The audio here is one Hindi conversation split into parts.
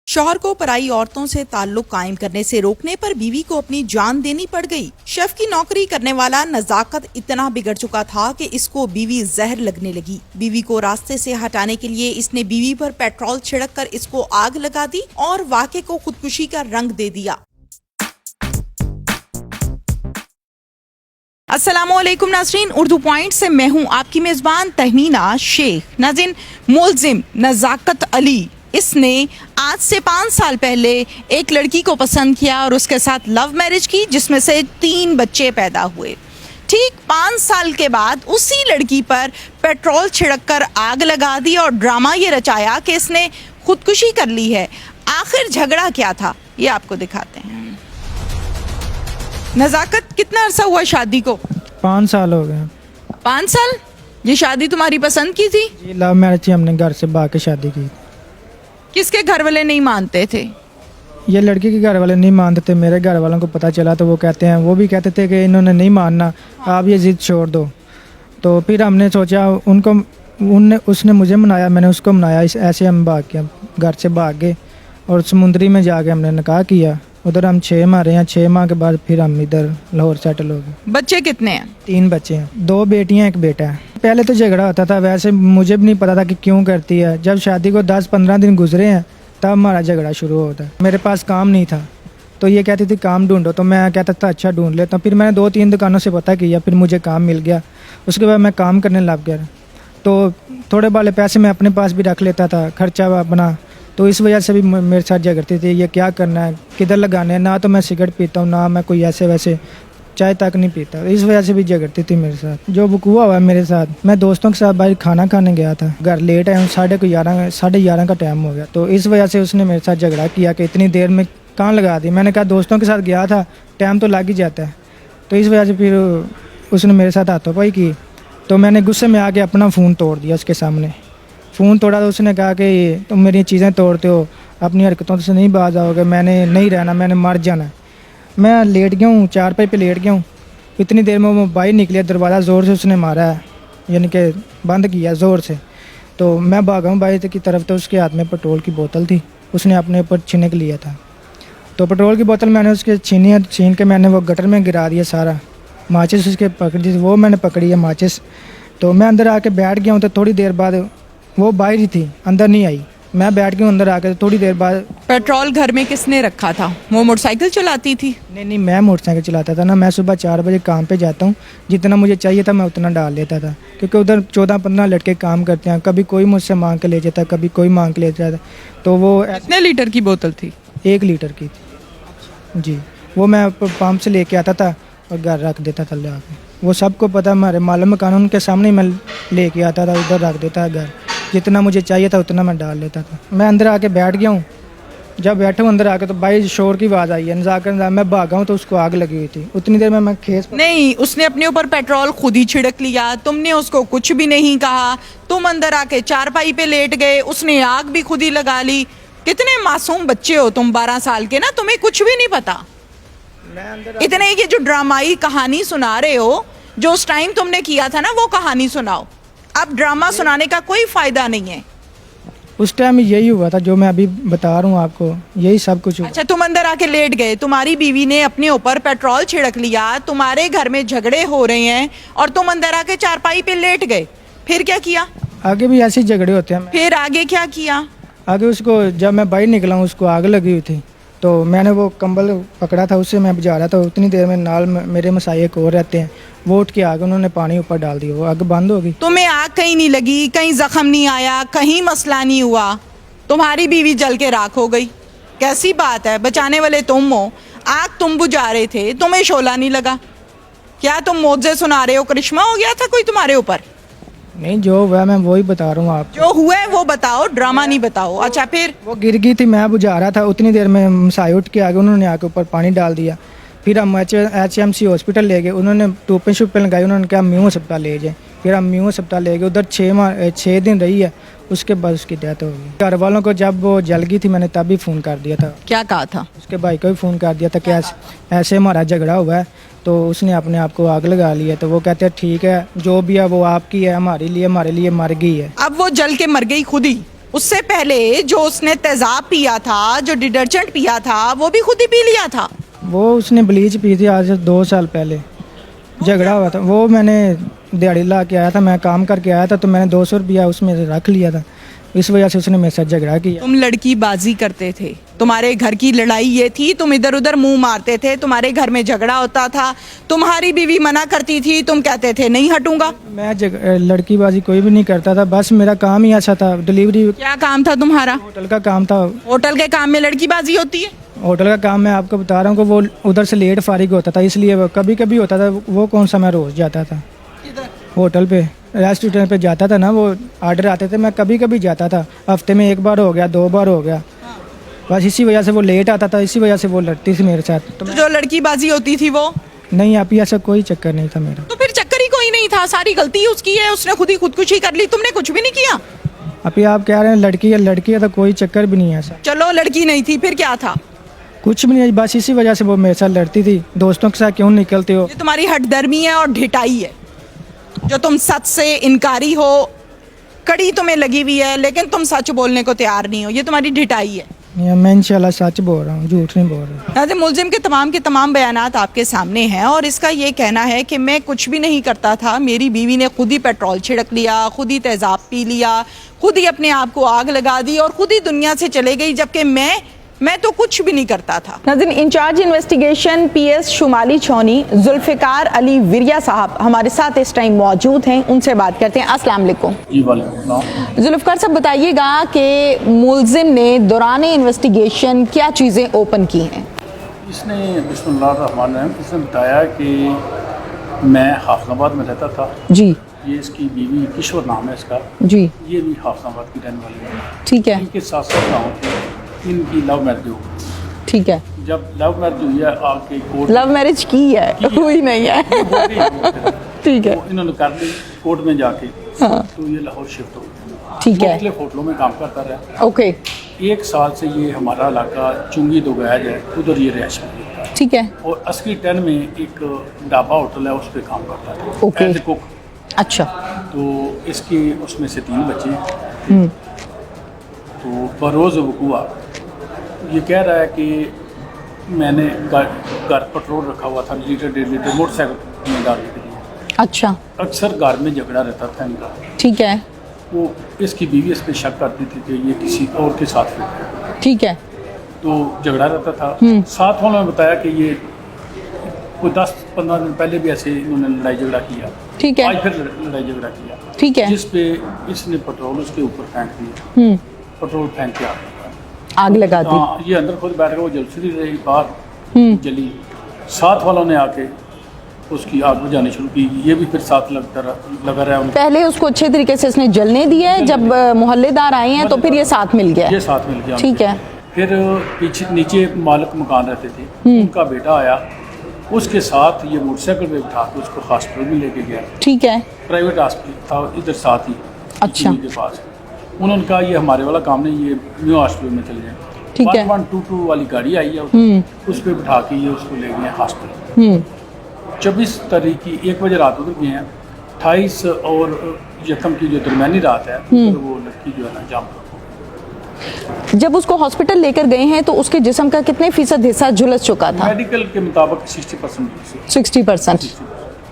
शौहर को पराई औरतों से ताल्लुक कायम करने से रोकने पर बीवी को अपनी जान देनी पड़ गई। शेफ की नौकरी करने वाला नजाकत इतना बिगड़ चुका था कि इसको बीवी जहर लगने लगी। बीवी को रास्ते से हटाने के लिए इसने बीवी पर पेट्रोल छिड़क कर इसको आग लगा दी और वाक़े को खुदकुशी का रंग दे दिया। अस्सलामुअलैकुम नाज़रीन, उर्दू पॉइंट से मैं हूँ आपकी मेज़बान तहमीना शेख। नाज़रीन, मुलजिम नजाकत अली इसने आज से 5 साल पहले एक लड़की को पसंद किया और उसके साथ लव मैरिज की, जिसमें से 3 बच्चे पैदा हुए। ठीक 5 साल के बाद उसी लड़की पर पेट्रोल छिड़क कर आग लगा दी और ड्रामा ये रचाया कि इसने खुदकुशी कर ली है। आखिर झगड़ा क्या था, ये आपको दिखाते हैं। नजाकत, कितना अरसा हुआ शादी को? 5 साल हो गए। 5 साल? ये शादी तुम्हारी पसंद की थी? जी, लव मैरिज थी, हमने घर से भाग के शादी की। किसके घर वाले नहीं मानते थे? ये लड़की के घर वाले नहीं मानते थे। मेरे घर वालों को पता चला तो वो भी कहते थे कि इन्होंने नहीं मानना, आप ये जिद छोड़ दो। तो फिर हमने सोचा उसने मुझे मनाया, मैंने उसको मनाया, ऐसे हम भाग के घर से भाग गए और समुंदरी में जाके हमने निकाह किया। उधर हम 6 माह रहे हैं। 6 माह के बाद फिर हम इधर लाहौर सेटल हो गए। बच्चे कितने हैं? 3 बच्चे हैं, 2 बेटियां 1 बेटा है। पहले तो झगड़ा होता था, वैसे मुझे भी नहीं पता था कि क्यों करती है। जब शादी को 10-15 दिन गुजरे हैं तब हमारा झगड़ा शुरू होता है। मेरे पास काम नहीं था तो ये कहती थी काम ढूंढो, तो मैं कहता था अच्छा ढूंढ लेता हूँ। फिर मैंने 2-3 दुकानों से पता किया, फिर मुझे काम मिल गया। उसके बाद मैं काम करने लग गया तो थोड़े वाले पैसे मैं अपने पास भी रख लेता था, खर्चा अपना। तो इस वजह से भी मेरे साथ झगड़ती थी, ये क्या करना है, किधर लगाने हैं। ना तो मैं सिगरेट पीता हूँ, ना मैं कोई ऐसे वैसे चाय तक नहीं पीता। इस वजह से भी झगड़ती थी मेरे साथ। जो वकूआ हुआ मेरे साथ, मैं दोस्तों के साथ बाहर खाना खाने गया था, घर लेट आया हूँ, 11:30 का टाइम हो गया। तो इस वजह से उसने मेरे साथ झगड़ा किया कि इतनी देर में कहाँ लगा दी। मैंने कहा दोस्तों के साथ गया था, टाइम तो लग ही जाता है। तो इस वजह से फिर उसने मेरे साथ हाथापाई की। तो मैंने गुस्से में आके अपना फ़ोन तोड़ दिया उसके सामने। फ़ोन तोड़ा तो उसने कहा कि तुम मेरी चीज़ें तोड़ते हो, अपनी हरकतों से नहीं बाज आओगे, मैंने नहीं रहना, मैंने मर जाना। मैं लेट गया हूँ, चारपाई पे लेट गया हूँ। इतनी देर में वो बाहर निकले, दरवाज़ा ज़ोर से उसने मारा है, यानी कि बंद किया ज़ोर से। तो मैं भागा हूँ बाहर की तरफ, तो उसके हाथ में पेट्रोल की बोतल थी, उसने अपने ऊपर छीनक लिया था। तो पेट्रोल की बोतल मैंने उसके छीन के मैंने वो गटर में गिरा दिया सारा। माचिस उसके पकड़ी, वो मैंने पकड़ी है माचिस। तो मैं अंदर आके बैठ गया हूँ। तो थोड़ी देर बाद वो बाहर ही थी, अंदर नहीं आई। मैं बैठ गया अंदर आकर। थोड़ी देर बाद पेट्रोल घर में किसने रखा था? वो मोटरसाइकिल चलाती थी? नहीं, मैं मोटरसाइकिल चलाता था ना। मैं सुबह 4 बजे काम पे जाता हूँ, जितना मुझे चाहिए था मैं उतना डाल लेता था, क्योंकि उधर 14-15 लड़के काम करते हैं। कभी कोई मुझसे मांग के ले जाता, कभी कोई मांग के ले जाता। तो वो कितने लीटर की बोतल थी? 1 लीटर की थी जी। वो मैं पंप से लेके आता था और घर रख देता था ले आके। वो सबको पता, हमारे मालूम कानून के सामने मैं लेके आता था, उधर रख देता था घर। जितना मुझे चाहिए था उतना मैं डाल लेता था। मैं अंदर आके बैठ गया हूँ। जब बैठा हूँ अंदर आके तो बाहर शोर की आवाज़ आई है, नजाकत। मैं भागा हूँ तो उसको आग लगी हुई थी। उतनी देर में मैं खेस नहीं, उसने अपने ऊपर पेट्रोल खुद ही छिड़क लिया, तुमने उसको कुछ भी नहीं कहा। तुम अंदर आके चारपाई पे लेट गए, उसने आग भी खुद ही लगा ली। कितने मासूम बच्चे हो तुम, 12 साल के ना, तुम्हें कुछ भी नहीं पता। इतने ये जो ड्रामाई कहानी सुना रहे हो, जो उस टाइम तुमने किया था ना, वो कहानी सुनाओ। अब ड्रामा सुनाने का कोई फायदा नहीं है। उस टाइम यही हुआ था जो मैं अभी बता रहा हूँ आपको, यही सब कुछ हुआ। अच्छा, तुम अंदर आके लेट गए, तुम्हारी बीवी ने अपने ऊपर पेट्रोल छिड़क लिया, तुम्हारे घर में झगड़े हो रहे हैं और तुम अंदर आके चारपाई पे लेट गए। फिर क्या किया? आगे भी ऐसे झगड़े होते हैं। फिर आगे क्या किया? आगे उसको जब मैं बाहर निकला हूँ, उसको आग लगी हुई थी। तो मैंने वो कंबल पकड़ा था, उससे मैं बुझा रहा था। उतनी देर में नाल मेरे मसाई एक और रहते हैं, वो उठ के आग उन्होंने पानी ऊपर डाल दिया, वो आग बंद हो गई। तुम्हें आग कहीं नहीं लगी, कहीं जख्म नहीं आया, कहीं मसला नहीं हुआ, तुम्हारी बीवी जल के राख हो गई। कैसी बात है? बचाने वाले तुम हो, आग तुम बुझा रहे थे, तुम्हें शोला नहीं लगा। क्या तुम मौजे सुना रहे हो? करिश्मा हो गया था कोई तुम्हारे ऊपर? नहीं, जो हुआ मैं वही बता रहा हूँ आप। जो हुआ है वो बताओ, ड्रामा नहीं बताओ। अच्छा, फिर? वो गिर गई थी, मैं बुझा रहा था। उतनी देर में मसाई उठ के आगे, उन्होंने आके ऊपर पानी डाल दिया। फिर हम HMC हॉस्पिटल ले गए, उन्होंने टोपे शोपे लगाई, उन्होंने कहा म्यू अस्पताल ले जाए। फिर हम म्यू अस्पताल ले गए, उधर 6 दिन रही है। उसके बाद उसकी डेथ हो गई। घर वालों को जब वो जल गई थी, मैंने तभी फ़ोन कर दिया था। क्या कहा था? उसके भाई को भी फ़ोन कर दिया था कि ऐसे हमारा झगड़ा हुआ है, तो उसने अपने आप को आग लगा ली है। तो वो कहते हैं ठीक है, जो भी है वो आपकी है, हमारे लिए मर गई है। अब वो जल के मर गई खुद ही? उससे पहले जो उसने तेजाब पिया था, जो डिटर्जेंट पिया था, वो भी खुद ही पी लिया था। वो उसने ब्लीच पी थी आज 2 साल पहले, झगड़ा हुआ था। वो मैंने दिहाड़ी ला के आया था, मैं काम करके आया था, तो मैंने 200 रुपया उसमें से रख लिया था, इस वजह से उसने मेरे साथ झगड़ा किया। तुम लड़की बाजी करते थे, तुम्हारे घर की लड़ाई ये थी, तुम इधर उधर मुंह मारते थे, तुम्हारे घर में झगड़ा होता था, तुम्हारी बीवी मना करती थी, तुम कहते थे नहीं हटूंगा। मैं लड़कीबाजी कोई भी नहीं करता था, बस मेरा काम ही ऐसा था। डिलीवरी क्या काम था तुम्हारा? होटल का काम था। होटल के काम में लड़कीबाजी होती है? होटल का काम मैं आपको बता रहा हूँ कि वो उधर से लेट फारिग होता था, इसलिए वो कभी कभी होता था। वो कौन सा मैं रोज़ जाता था होटल पे, रेस्टोरेंट पे जाता था ना, वो ऑर्डर आते थे, मैं कभी कभी जाता था। हफ्ते में 1 बार हो गया, 2 बार हो गया, बस इसी वजह से वो लेट आता था, इसी वजह से वो लड़ती थी मेरे साथ। तो जो लड़कीबाजी होती थी वो नहीं, आप ही ऐसा कोई चक्कर नहीं था मेरा। तो फिर चक्कर ही कोई नहीं था, सारी गलती उसकी है, उसने खुद ही खुदकुशी कर ली, तुमने कुछ भी नहीं किया। अभी आप कह रहे हैं लड़की है तो कोई चक्कर भी नहीं है ऐसा। चलो लड़की नहीं थी, फिर क्या था? कुछ भी नहीं, बस इसी वजह से वो मेरे साथ लड़ती थी। दोस्तों के साथ क्यों निकलते हो? ये तुम्हारी हठधर्मी है और ढिठाई है, जो तुम सच से इनकारी हो, कड़ी तुम्हें लगी हुई है, लेकिन तुम सच बोलने को तैयार नहीं हो, ये तुम्हारी ढिठाई है। मैं इंशाल्लाह सच बोल रहा हूँ, झूठ नहीं बोल रहा। नाज़िम, मुलजिम के तमाम बयानात आपके सामने हैं और इसका ये कहना है कि मैं कुछ भी नहीं करता था, मेरी बीवी ने खुद ही पेट्रोल छिड़क लिया, खुद ही तेज़ाब पी लिया, खुद ही अपने आप को आग लगा दी और खुद ही दुनिया से चले गई, जबकि मैं तो कुछ भी नहीं करता था। Nazim, incharge investigation PS Shumali Chhauni Zulfiqar Ali Viriya Sahab हमारे साथ इस टाइम मौजूद हैं, उनसे बात करते हैं। अस्सलाम वालेकुम। जी वालेकुम। जुल्फ़िकार साहब, बताइएगा कि मुलजिम ने दौरान इन्वेस्टिगेशन क्या चीज़ें ओपन की हैं? इसने बिस्मिल्लाहिर्रहमानिर्रहीम इसने बताया कि मैं हाफिज़ाबाद में रहता था। जी। ये इसकी बीवी किशोर नाम है इसका। जी। ये भी हाफिज़ाबाद की रहने वाली है। ठीक है। इनके साथ साथ गाँव थे, इनकी लव मैरिज हो गई। ठीक है। जब लव मैरिज हुई है आके कोर्ट लव मैरिज की है, हुई नहीं है। ठीक है। तो इन्होंने कर ली कोर्ट में जाके। हाँ। तो ये लाहौर शिफ्ट हो गया। ठीक है। मुख्तलिफ होटलों में काम करता रहा। ओके। 1 साल से ये हमारा इलाका चुंगी दोगैज है, उधर ये रहायश में रहता है। ठीक है। और अस्की 10 में एक ढाबा होटल है, उस पर काम करता है ओके। As a cook. अच्छा। तो इसके उसमें से 3 बच्चे हैं। तो बरोज़ वकूआ ये कह रहा है कि मैंने घर पेट्रोल रखा हुआ था, लीटर 1.5 लीटर मोटरसाइकिल में डालने के लिए। अच्छा। अक्सर घर में झगड़ा रहता था इनका। ठीक है। वो इसकी बीवी इस पर शक करती थी कि ये किसी और के साथ फिर है। ठीक है। तो झगड़ा रहता था। साथ वालों ने बताया कि ये कोई 10-15 दिन पहले भी ऐसे इन्होंने लड़ाई झगड़ा किया। ठीक है। आज फिर लड़ाई झगड़ा किया। ठीक है। जिस पे इसने पेट्रोल उसके ऊपर फेंक दिया। पेट्रोल फेंक के आग लगा दी। हाँ, ये अंदर खुद बैठ गया, वो जलती रही, बाहर जली। साथ वालों ने आके उसकी आग बुझानी शुरू की। ये भी फिर साथ लगा रहा है उनको। पहले उसको अच्छे तरीके से इसने जलने दिया है, जब मोहल्लेदार आए हैं तो फिर ये साथ मिल गया। ये साथ मिल गया। ठीक है। फिर पीछे नीचे मालिक मकान रहते थे, उनका बेटा आया, उसके साथ ये मोटरसाइकिल पे बिठा के उसको हॉस्पिटल में लेके गया। ठीक है। प्राइवेट हॉस्पिटल था इधर साथ ही। अच्छा। के पास उन्होंने कहा ये हमारे वाला काम नहीं, ये न्यू हॉस्पिटल में चले जाए। ठीक है। 1122 वाली गाड़ी आई है, उस पर बिठा के ये उसको ले गए हॉस्पिटल। 24 तारीख की 1 बजे रात उधर गए हैं। 28 और यकम की जो दरमियानी रात है, उधर वो लड़की जो है ना जाम कर। जब उसको हॉस्पिटल लेकर गए हैं तो उसके जिस्म का कितने फीसद हिस्सा झुलस चुका था? मेडिकल के मुताबिक 60%। 60%।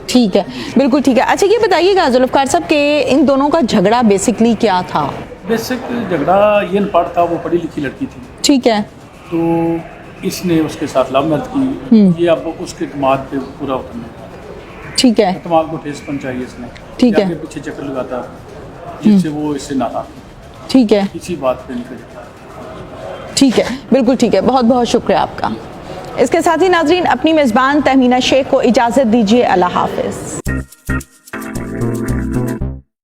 ठीक है, बिल्कुल ठीक है। अच्छा, ये बताइएगा जुल्फ़िकार साहब कि इन दोनों का झगड़ा बेसिकली क्या था? बेसिक झगड़ा ये पढ़ था, वो पढ़ी लिखी लड़की थी। ठीक है। तो इसने उसके साथ लव मैरिज की। ये अब उसके इत्मीनान पे पूरा उतरने लगा। ठीक है। इत्मीनान को ठेस पहुंचाई इसने। ठीक है। आगे पीछे चक्कर लगाता जिससे वो इससे नाराज। ठीक है। इसी बात पे निकल जाता है। ठीक है, बिल्कुल ठीक है। बहुत बहुत शुक्रिया आपका। इसके साथ ही नाजरीन, अपनी मेज़बान तहमीना शेख को इजाज़त दीजिए। अल्लाह हाफ़िज़।